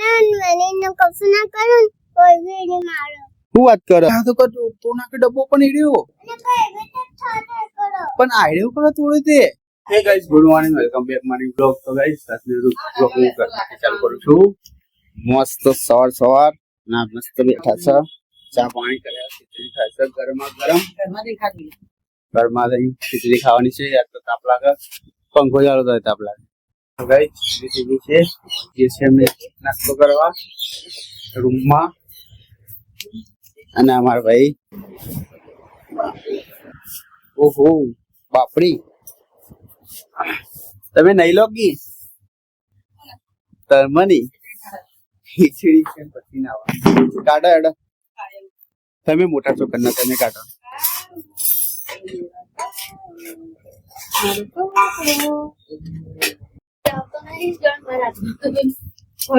મને કશું ના કરું કોઈ બી નહીં મારો શું વાત કરે આ તો તો નાખે ડબ્બો પણ ઈડ્યો અને કોઈ બી તો છાતા કરો પણ આઈડિયો કરો થોડું તે હે guys good morning welcome back મારી બ્લોગ તો ગાઈસ સાસરી બ્લોગ હું ચાલુ કરું છું મસ્ત સવાર ના મસ્ત બેઠા છે ચા પાણી કર્યા ખીચડી ખાય છે ગરમા ગરમ ઘરમાં જઈ ખીચડી ખાવાની છે યાર તો તાપ લાગે પંખો ચાલુ થાય તાપ લાગે તો ગાઈસ ખીચડી છે જે છે અમે નાસ્તો કરવા રૂમમાં અને અમારા ભાઈ ઓહો બાપડી તમે નહીં લો કી તરમની ખીચડી છે પછી ના કાઢો એડો તમે મોટા છો કરના તમે કાઢો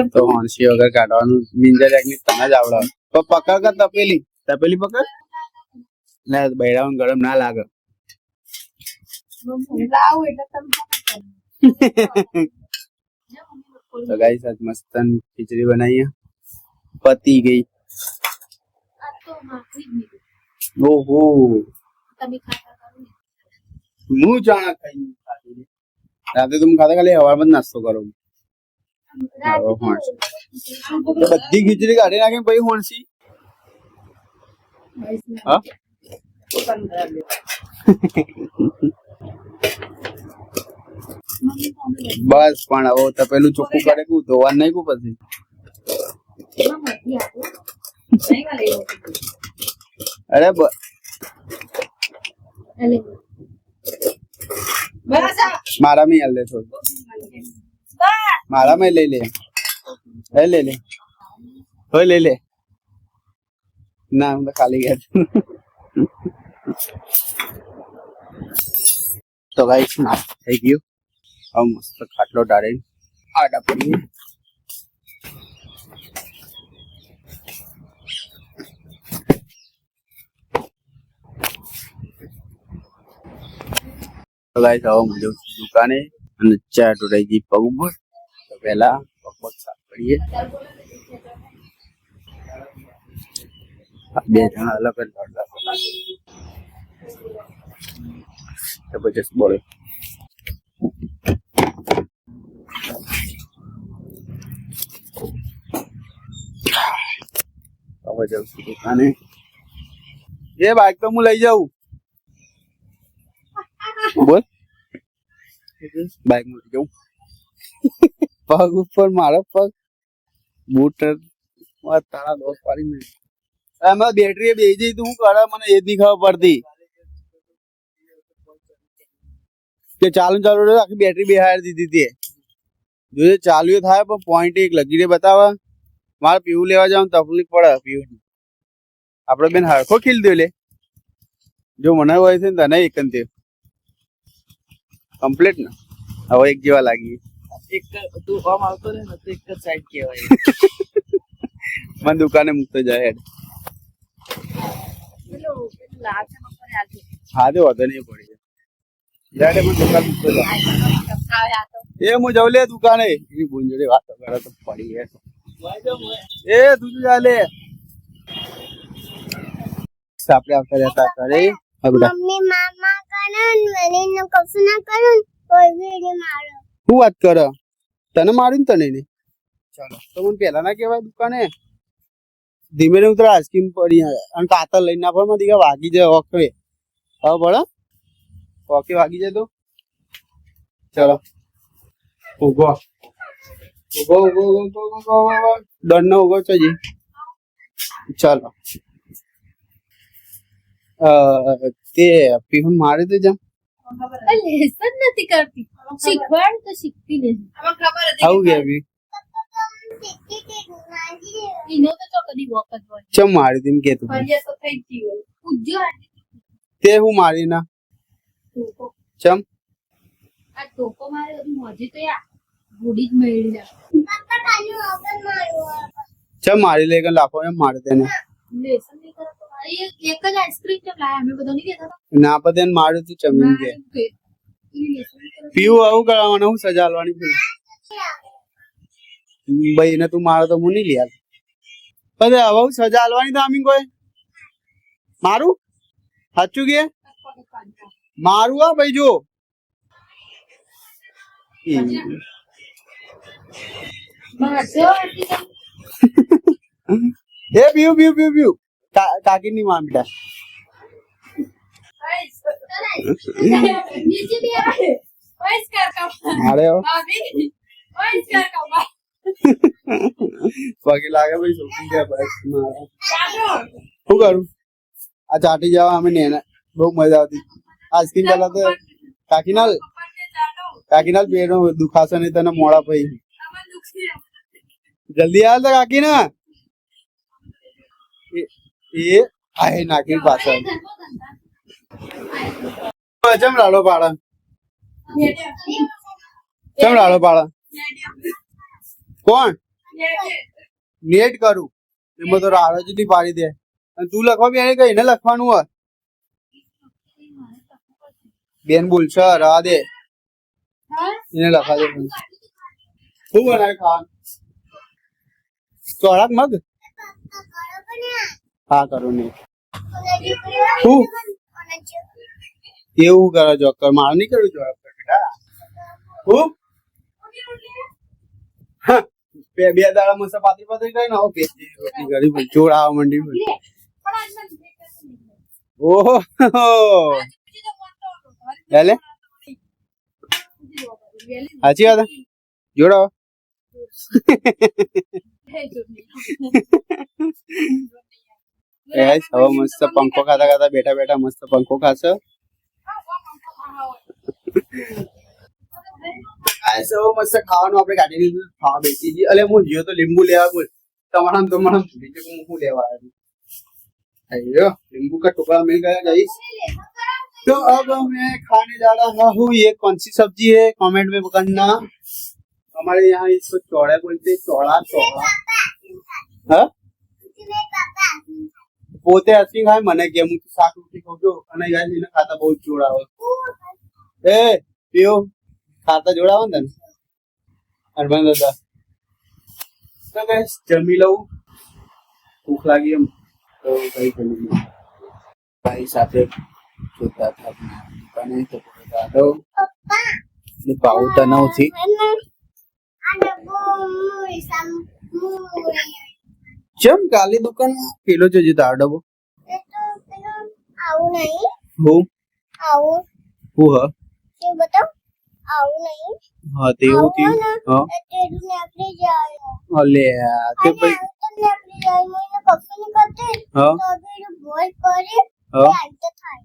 તો હોંસી વગર કાઢવાનું નિંજા જાગની તને જ આવડે તો પકડ કર તપેલી પકડ ને બૈરાውን ગરમ ના લાગે તો ગાઈસ આજ મસ્ત ખીચડી બનાવી પતી ગઈ ઓહો હું જાણા ખાઈ રાતે તમે ખાતા ખાલી હવારમાં જ નાસ્તો કરો બધી ખીચડી કાઢી નાખી પછી હોણસી હા બસ પણ હવે તો પેલું ચોખ્ખું કરે કુ ધોવાનું નહીં કુ પછી અરે મારા में ले થોડું મારા में લઈ લે હોય લઈ લે ના હું તો ખાલી ગયા તો ગાઈસ ના થઈ ગયું હવે મસ્ત ખાટલો ડાળીને આડા પડીએ તો ગાઈસ હવે હું જઉં છું દુકાને અને ચા ઢોળાઈ ગઈ પગ ઉપર તો પહેલા પગ સાફ કરીએ બે જણા અલગ જ જબરજસ્ત બોલે હવે જાઉં છું દુકાને એ બાઈક તો હું લઈ જાઉં બોલ બાઈક માં જાઉં પગ ઉપર મારો પગ બૂટ તારા દોસ્ત પાડી મેં એમાં બેટરી બેસી જઈ તું કરે મને એ જ નહીં ખબર પડતી કે ચાલુ આખી બેટરી બેહાડી દીધી તે જો ચાલુ થાય પણ પોઈન્ટ એક લગીને બતાવે મારે પીવું લેવા જવાનું તકલીફ પડે પીવું આપડે બેન હરખો ખીલ દો લે જો મને હોય છે ને તને એક તે કમ્પ્લીટ ને હવે એક જેવા લાગી એક તું આમ આવતો ને તો એક જ સાઈડ કહેવાય મને દુકાને મૂકતો જાય હેડ હા તો વાંધો નહીં પડી જાય મને દુકાન મૂકતો જાય એ હું જાઉં લે દુકાને એની ગુંજડી વાતો કરે તો પડી એ તું જા લે આપણે આવતા રહેતા કરે મમ્મી મામા કરે મને કશું ના કરું કોઈ બી નહીં મારો શું વાત કરે તને માર્યું તને નહીં ચાલો તો મને પેલા ના કેવાય દુકાને ધીમે ને ઉતરા આઈસ્ક્રીમ પડી અને કાતર લઈને ના પડે દીકા વાગી જાય ઓકે હવે પડે ઓકે વાગી જાય તો ચલો ઉગો દંડ નો ઉગો છે ચાલો તે પીહું મારે તો જમ લેસન નથી કરતી શીખવાડ તો શીખતી નથી આવું ગયા બી ઈનો તો ચોકડી વખત હોય ચમ મારી તેમ કે તું ફરિયા તો થઈ ગઈ હોય પૂજ્યો તે હું મારી ના ટોકો ચમ આ ટોકો મારે બધી મોજી તો યા ગુડી જ મેળી જા પપ્પા કાલી ઓપન મારું ચમ મારી લે કે લાફો એમ મારે તેને લેસન નહીં કરો તો મારી એક જ આઈસ્ક્રીમ કેમ લાયા અમે બધા નહીં કહેતા ના પતે મારું તું ચમીન કે પીવું આવું કરવાનું હું સજા આલવાની છે ભાઈ ને તું મારો તો હું નહીં લે પણ હવે સજા આલવાની તો આમી કોઈ મારું સાચું કે મારું આ ભાઈ જો એ પીવું પીવું પીવું પીવું કાકી ની માં બેટા અરે પગે લાગે ભાઈ છોકરી ગયા બસ શું કરું આ ચાટી જવા અમે નેના બહુ મજા આવતી આઈસ્ક્રીમ પેલા તો કાકીના પેટનો દુખાશે નહીં તને મોડા પછી જલ્દી આવ તો કાકી ને એ આય નાખી પાછળ ચમ રાડો પાડા ચમ રાડો પાડા કોણ નેટ કરું એમાં તો રાડો જ પાડી દે અને તું લખવા બે કઈ ને લખવાનું હોય બેન બોલશે રવા દે એને લખવા દે શું બનાવે ખાવાનું ચોળાક મગ હા કરો ને શું એવું કરો જોકર મારે નહીં કર્યું જોકર બેટા હું બે દાડા મસ્ત પાતળી પાતળી કરી ને રોટલી કરી ચોળ આવવા માંડી ઓહો એટલે સાચી વાત જોડાવો હવે મસ્ત પંખો ખાતા ખાતા બેઠા બેઠા મસ્ત પંખો ખાશે મસ્ત ખાવાનું આપણે કાઢી લીધું ખાવા બેસી જઈએ એટલે હું જીઓ તો લીંબુ લેવા બોલ તમારા બીજું હું લેવા આવ્યો नींबू का टुकड़ा मिल गया गाइस तो अब मैं खाने जा रहा हूँ ये कौन सी सब्जी है कमेंट में करना हमारे यहाँ इसको चौड़ा बोलते हैं चौड़ा चौड़ा हाँ પોતે આઈસ્ક્રીમ ખાય મને કે હું શાક રોટલી ખાઉં છું અને ગાઈસ એને ખાતા બહુ જોડાવે એ પીઓ ખાતા જોડાવે ને અરબન દાદા તો ગાઈસ જમી લઉં ભૂખ લાગી એમ તો કઈ જમી ભાઈ સાથે જોતા હતા દુકાને તો બોલતા તો ને પાઉતા નહોતી ચમ કાલી દુકાન પેલો જોજો તાર ડબો આવું નહીં હું આવું હું હ એ બતાવ આવું નહીં હા તેવું થયું હા તેરું ને આપણે જાય અલે તે ભાઈ તમને આપણે જાય મને પક્ષી કરતે હા તો અબે બોલ કરે હા આંત થાય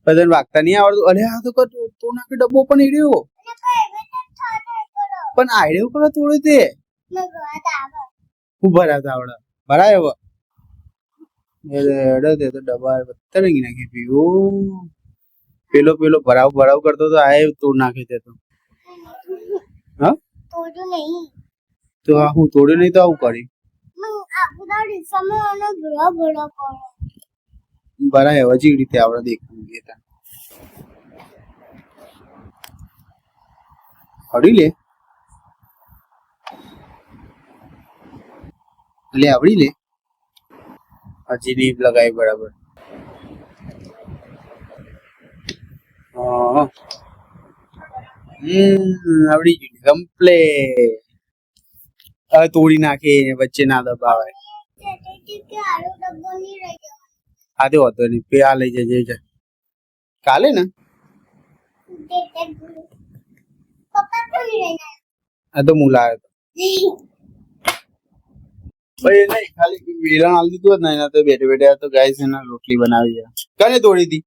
બદન વાગતા નહીં આવડતું અલે આ તો કર તો નાખી ડબ્બો પણ ઈડ્યો અને કઈ બેટા થાય કરો પણ આઈડ્યો કરો થોડું તે મેં ગવા આવે હું ભરાતા આવડા ભરાય હવે એડે તે તો ડબ્બા બત્તરંગી નાખી પીઓ પેલો ભરાવ કરતો તો આય તોડ નાખી દે તો હા તોડું નહીં તો આ હું તોડ્યું નહીં તો આવું કરી मैं आपको दाढ़ी समय आना बड़ा बड़ा करो ભરાય હવે જે રીતે આવડે દેખવું ગયા હડી લે એટલે આવડી લે હજી નહીં લગાવી બરાબર આવડી ગયું કમ્પ્લેટ હવે તોડી નાખે વચ્ચે ના દબાવે કે આરો ડબ્બો નહીં રહી ગયો આ તો હતો નહીં પે આ લઈ જજે કાલે ને પપ્પા તો નહીં રહી આ તો હું લાવ્યો હતો ભાઈ નહીં ખાલી વેલણ આલી દીધું હોત ને એના તો બેઠે બેઠે તો ગાઈસ એના રોટલી બનાવી છે કને તોડી હતી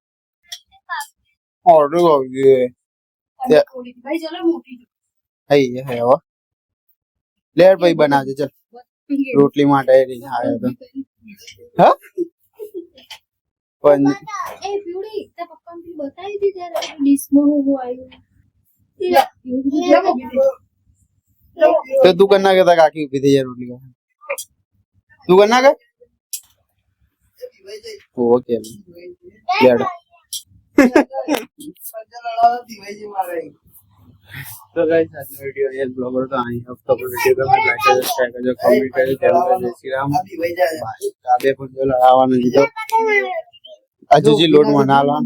ઓર્ડર આવી ભાઈ ચલો મોટી હઈ હે હો લે ભાઈ બનાવજે ચલ રોટલી માટે આવ્યો તો હા પણ એ પીવડી તે પપ્પાને પેલી બતાવી હતી ત્યારે ડીશમાં હું આવ્યું તો તું કર નાખે તા કાકી ઉભી થઈ જાય રોટલી ખાવા તું કર નાખે ઓકે લેડો તો ગાઈસ આજનો વિડિયો એ બ્લોગ હતો અહીં હફતો પર વિડિયો ગમે લાઈક કરજો શેર કરજો કમેન્ટ કરજો જય શ્રી રામ કાબે પણ જો લડાવવાનો દીધો હજુજી લોટ મનાલવા